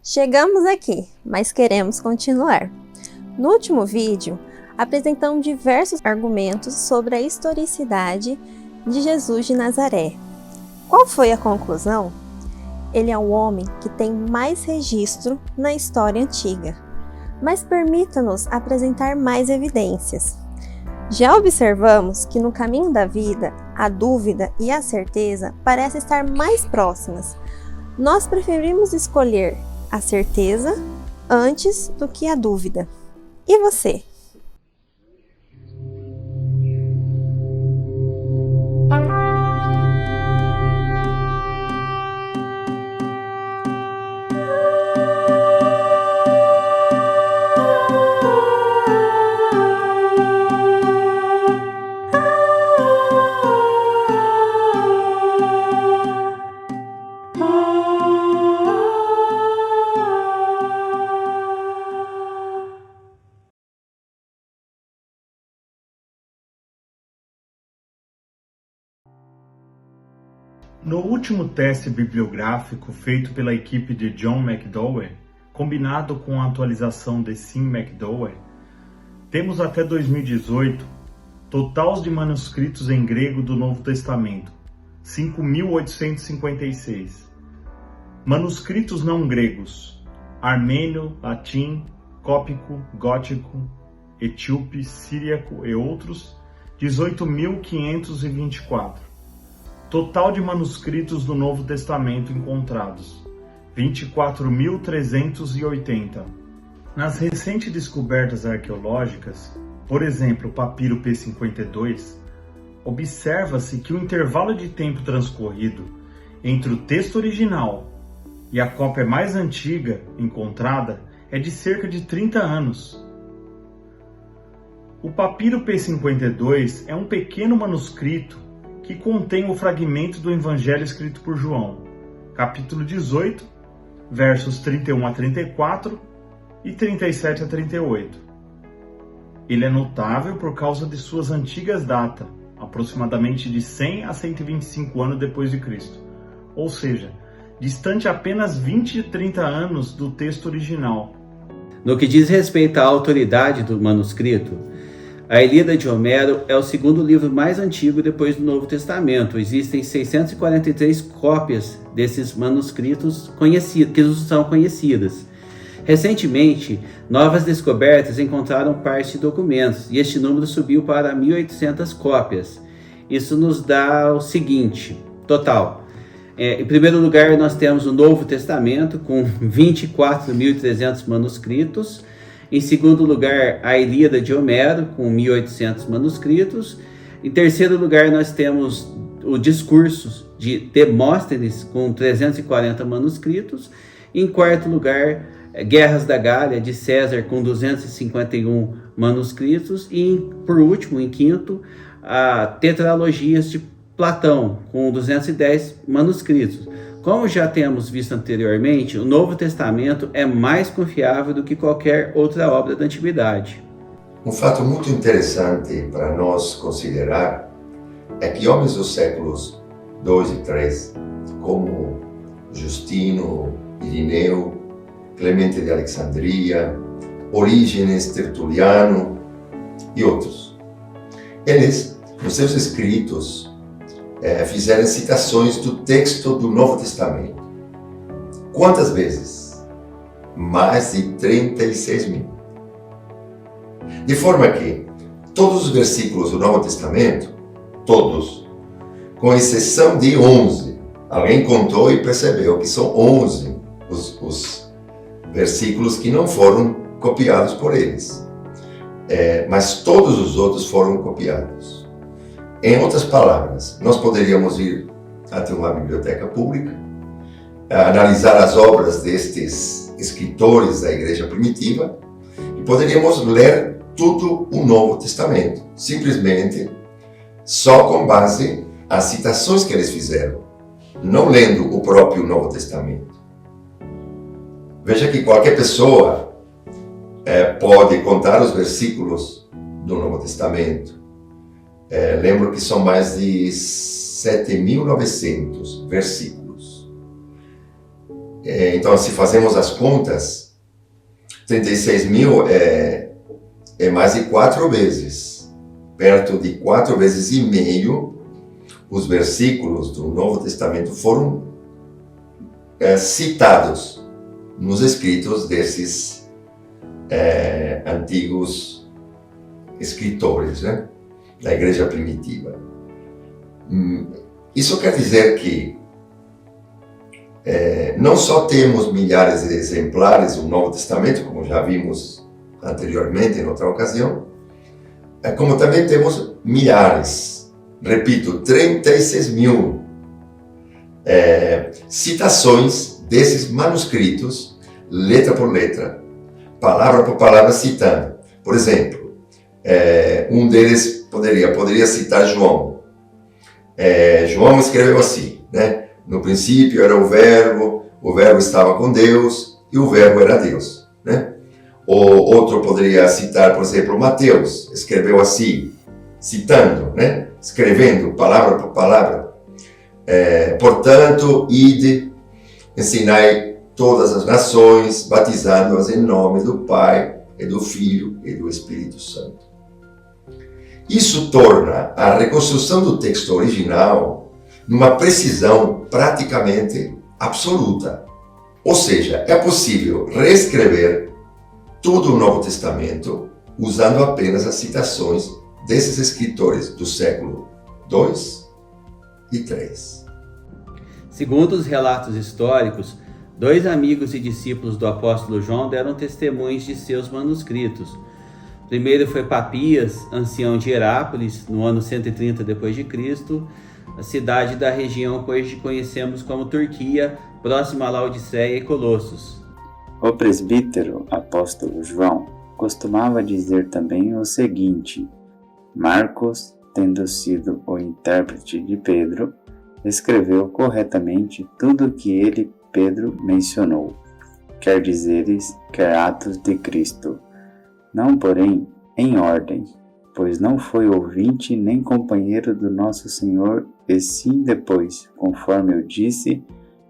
Chegamos aqui, mas queremos continuar. No último vídeo, apresentamos diversos argumentos sobre a historicidade de Jesus de Nazaré. Qual foi a conclusão? Ele é o homem que tem mais registro na história antiga, mas permita-nos apresentar mais evidências. Já observamos que no caminho da vida, a dúvida e a certeza parecem estar mais próximas. Nós preferimos escolher a certeza antes do que a dúvida. E você? No último teste bibliográfico feito pela equipe de John McDowell, combinado com a atualização de Sim McDowell, temos até 2018 totais de manuscritos em grego do Novo Testamento, 5.856. Manuscritos não gregos, armênio, latim, cópico, gótico, etíope, síriaco e outros, 18.524. Total de manuscritos do Novo Testamento encontrados, 24.380. Nas recentes descobertas arqueológicas, por exemplo, o papiro P52, observa-se que o intervalo de tempo transcorrido entre o texto original e a cópia mais antiga encontrada é de cerca de 30 anos. O papiro P52 é um pequeno manuscrito que contém o fragmento do Evangelho escrito por João, capítulo 18, versos 31 a 34 e 37 a 38. Ele é notável por causa de suas antigas datas, aproximadamente de 100 a 125 anos depois de Cristo, ou seja, distante apenas 20 a 30 anos do texto original. No que diz respeito à autoridade do manuscrito, a Ilíada de Homero é o segundo livro mais antigo depois do Novo Testamento. Existem 643 cópias desses manuscritos que nos são conhecidas. Recentemente, novas descobertas encontraram parte de documentos e este número subiu para 1.800 cópias. Isso nos dá o seguinte, total. Em primeiro lugar, nós temos o Novo Testamento com 24.300 manuscritos. Em segundo lugar, a Ilíada de Homero, com 1.800 manuscritos. Em terceiro lugar, nós temos o Discursos de Demóstenes, com 340 manuscritos. Em quarto lugar, Guerras da Gália, de César, com 251 manuscritos. E, por último, em quinto, a Tetralogias de Platão, com 210 manuscritos. Como já temos visto anteriormente, o Novo Testamento é mais confiável do que qualquer outra obra da Antiguidade. Um fato muito interessante para nós considerar é que homens dos séculos 2 e 3, como Justino, Irineu, Clemente de Alexandria, Orígenes, Tertuliano e outros, eles, nos seus escritos, fizeram citações do texto do Novo Testamento. Quantas vezes? Mais de 36.000. De forma que todos os versículos do Novo Testamento, todos, com exceção de 11, alguém contou e percebeu que são 11 os versículos que não foram copiados por eles. Mas todos os outros foram copiados. Em outras palavras, nós poderíamos ir até uma biblioteca pública, analisar as obras destes escritores da igreja primitiva e poderíamos ler tudo o Novo Testamento, simplesmente só com base nas citações que eles fizeram, não lendo o próprio Novo Testamento. Veja que qualquer pessoa pode contar os versículos do Novo Testamento. Lembro que são mais de 7.900 versículos. Então, se fazemos as contas, 36 mil é mais de 4 vezes, perto de 4 vezes e meio, os versículos do Novo Testamento foram citados nos escritos desses antigos escritores, né, da igreja primitiva. Isso quer dizer que não só temos milhares de exemplares do Novo Testamento, como já vimos anteriormente em outra ocasião, como também temos milhares, repito, 36 mil citações desses manuscritos, letra por letra, palavra por palavra, citando. Por exemplo, um deles poderia citar João. João escreveu assim, né? No princípio era o verbo estava com Deus e o verbo era Deus, né? Ou outro poderia citar, por exemplo, Mateus, escreveu assim, citando, né? Escrevendo palavra por palavra. Portanto, ide, ensinai todas as nações, batizando-as em nome do Pai e do Filho e do Espírito Santo. Isso torna a reconstrução do texto original numa precisão praticamente absoluta. Ou seja, é possível reescrever todo o Novo Testamento usando apenas as citações desses escritores do século II e III. Segundo os relatos históricos, 2 amigos e discípulos do apóstolo João deram testemunhos de seus manuscritos. O primeiro foi Papias, ancião de Herápolis, no ano 130 d.C., a cidade da região que hoje conhecemos como Turquia, próxima a Laodiceia e Colossos. O presbítero apóstolo João costumava dizer também o seguinte: Marcos, tendo sido o intérprete de Pedro, escreveu corretamente tudo o que ele, Pedro, mencionou, quer dizeres, quer Atos de Cristo, não porém em ordem, pois não foi ouvinte nem companheiro do nosso Senhor, e sim depois, conforme eu disse,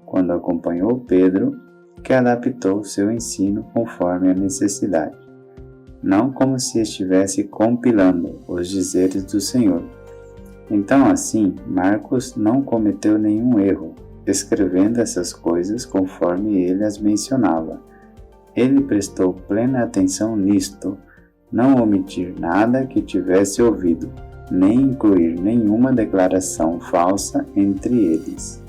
quando acompanhou Pedro, que adaptou seu ensino conforme a necessidade, não como se estivesse compilando os dizeres do Senhor. Então, assim, Marcos não cometeu nenhum erro, escrevendo essas coisas conforme ele as mencionava. Ele prestou plena atenção nisto, não omitir nada que tivesse ouvido, nem incluir nenhuma declaração falsa entre eles.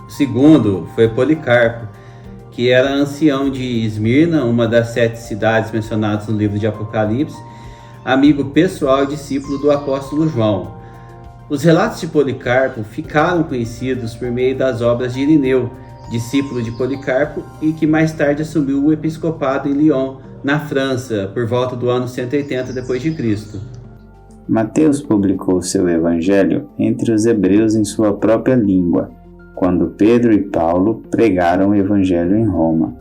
O segundo foi Policarpo, que era ancião de Esmirna, uma das 7 cidades mencionadas no livro de Apocalipse, amigo pessoal e discípulo do apóstolo João. Os relatos de Policarpo ficaram conhecidos por meio das obras de Irineu, discípulo de Policarpo e que mais tarde assumiu o episcopado em Lyon, na França, por volta do ano 180 d.C. Mateus publicou seu evangelho entre os hebreus em sua própria língua, quando Pedro e Paulo pregaram o evangelho em Roma.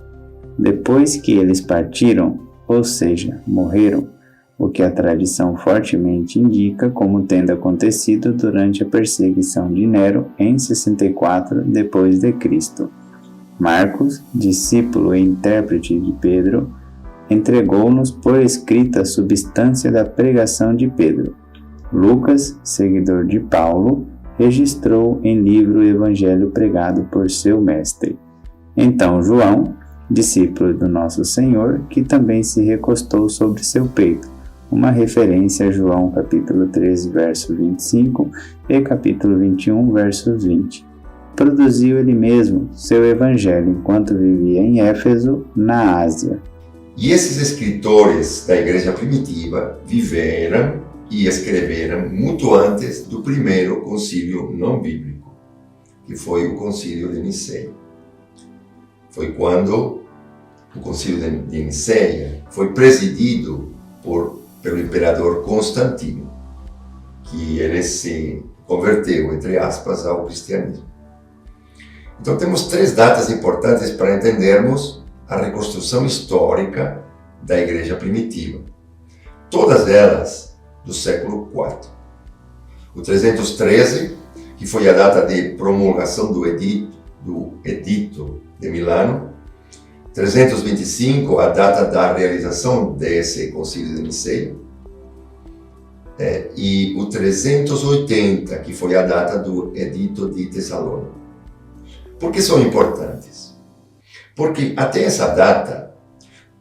Depois que eles partiram, ou seja, morreram, o que a tradição fortemente indica como tendo acontecido durante a perseguição de Nero em 64 d.C. Marcos, discípulo e intérprete de Pedro, entregou-nos por escrita a substância da pregação de Pedro. Lucas, seguidor de Paulo, registrou em livro o evangelho pregado por seu mestre. Então João, discípulo do nosso Senhor, que também se recostou sobre seu peito, uma referência a João capítulo 13, verso 25 e capítulo 21, versos 20. Produziu ele mesmo seu evangelho enquanto vivia em Éfeso, na Ásia. E esses escritores da igreja primitiva viveram e escreveram muito antes do primeiro concílio não bíblico, que foi o concílio de Nicéia. Foi quando o concílio de Nicéia foi presidido pelo imperador Constantino, que ele se converteu, entre aspas, ao cristianismo. Então temos 3 datas importantes para entendermos a reconstrução histórica da igreja primitiva, todas elas do século IV. O 313, que foi a data de promulgação do edito de Milano. 325, a data da realização desse concílio de Niceia. E o 380, que foi a data do Edito de Tessalônica. Por que são importantes? Porque até essa data,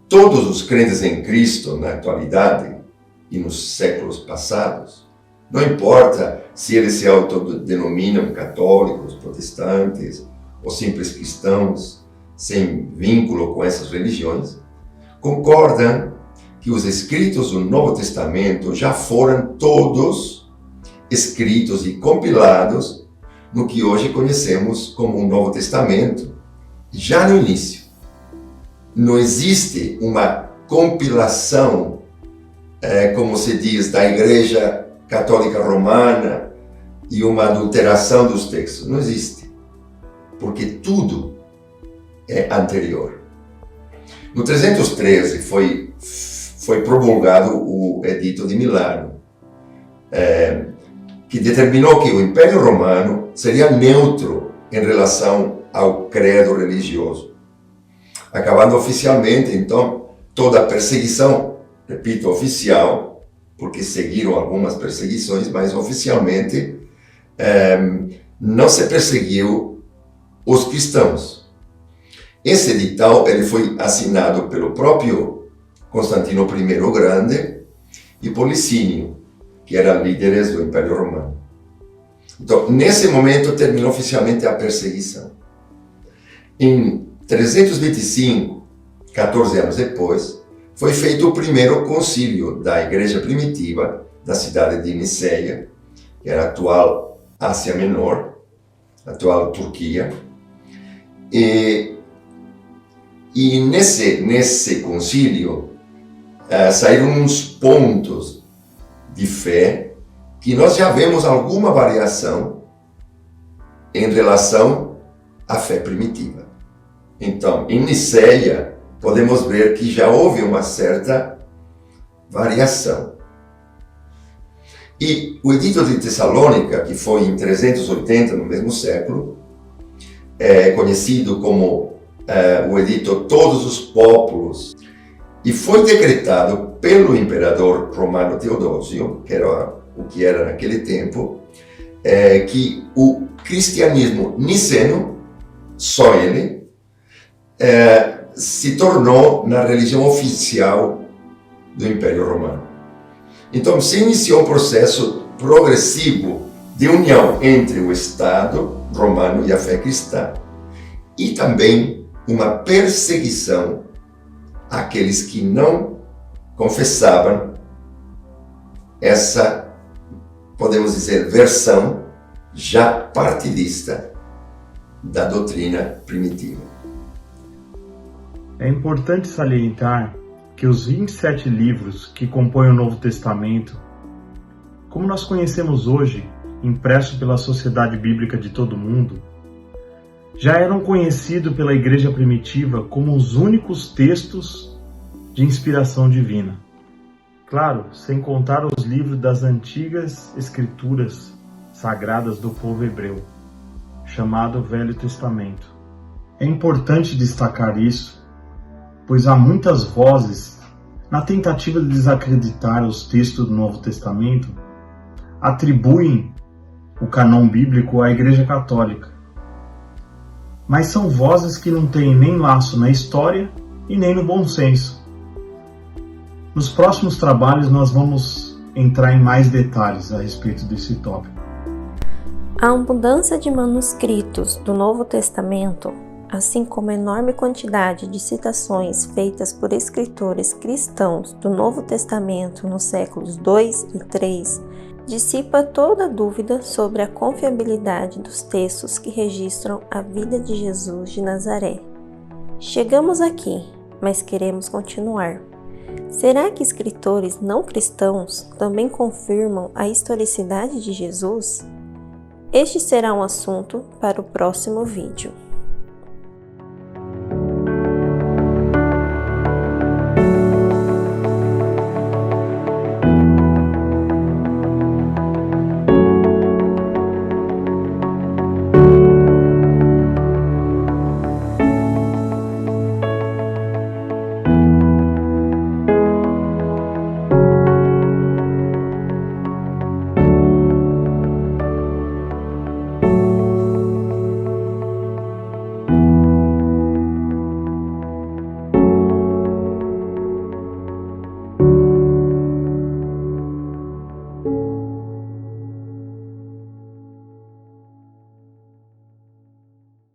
todos os crentes em Cristo, na atualidade e nos séculos passados, não importa se eles se autodenominam católicos, protestantes ou simples cristãos, sem vínculo com essas religiões, concordam que os escritos do Novo Testamento já foram todos escritos e compilados no que hoje conhecemos como o Novo Testamento, já no início. Não existe uma compilação, como se diz, da Igreja Católica Romana e uma adulteração dos textos. Não existe, porque tudo é anterior. No 313 foi promulgado o Edito de Milano, que determinou que o Império Romano seria neutro em relação ao credo religioso, acabando oficialmente, então, toda a perseguição, repito, oficial, porque seguiram algumas perseguições, mas oficialmente não se perseguiu os cristãos. Esse edital ele foi assinado pelo próprio Constantino I o Grande e por Licínio, que eram líderes do Império Romano. Então, nesse momento, terminou oficialmente a perseguição. Em 325, 14 anos depois, foi feito o primeiro concílio da Igreja Primitiva da cidade de Niceia, que era a atual Ásia Menor, atual Turquia. E nesse concílio saíram uns pontos de fé que nós já vemos alguma variação em relação à fé primitiva. Então, em Niceia, podemos ver que já houve uma certa variação. E o Edito de Tessalônica, que foi em 380, no mesmo século, é conhecido como o Edito Todos os Povos, e foi decretado pelo imperador romano Teodósio, que era o que era naquele tempo, que o cristianismo niceno, só ele, se tornou na religião oficial do Império Romano. Então se iniciou um processo progressivo de união entre o Estado romano e a fé cristã, e também uma perseguição àqueles que não confessavam essa, podemos dizer, versão já partidista da doutrina primitiva. É importante salientar que os 27 livros que compõem o Novo Testamento, como nós conhecemos hoje, impresso pela Sociedade Bíblica de todo o mundo, já eram conhecidos pela Igreja Primitiva como os únicos textos de inspiração divina. Claro, sem contar os livros das antigas escrituras sagradas do povo hebreu, chamado Velho Testamento. É importante destacar isso, pois há muitas vozes, na tentativa de desacreditar os textos do Novo Testamento, atribuem o cânon bíblico à Igreja Católica. Mas são vozes que não têm nem laço na história e nem no bom senso. Nos próximos trabalhos nós vamos entrar em mais detalhes a respeito desse tópico. A abundância de manuscritos do Novo Testamento, assim como a enorme quantidade de citações feitas por escritores cristãos do Novo Testamento nos séculos II e III, dissipa toda dúvida sobre a confiabilidade dos textos que registram a vida de Jesus de Nazaré. Chegamos aqui, mas queremos continuar. Será que escritores não cristãos também confirmam a historicidade de Jesus? Este será um assunto para o próximo vídeo.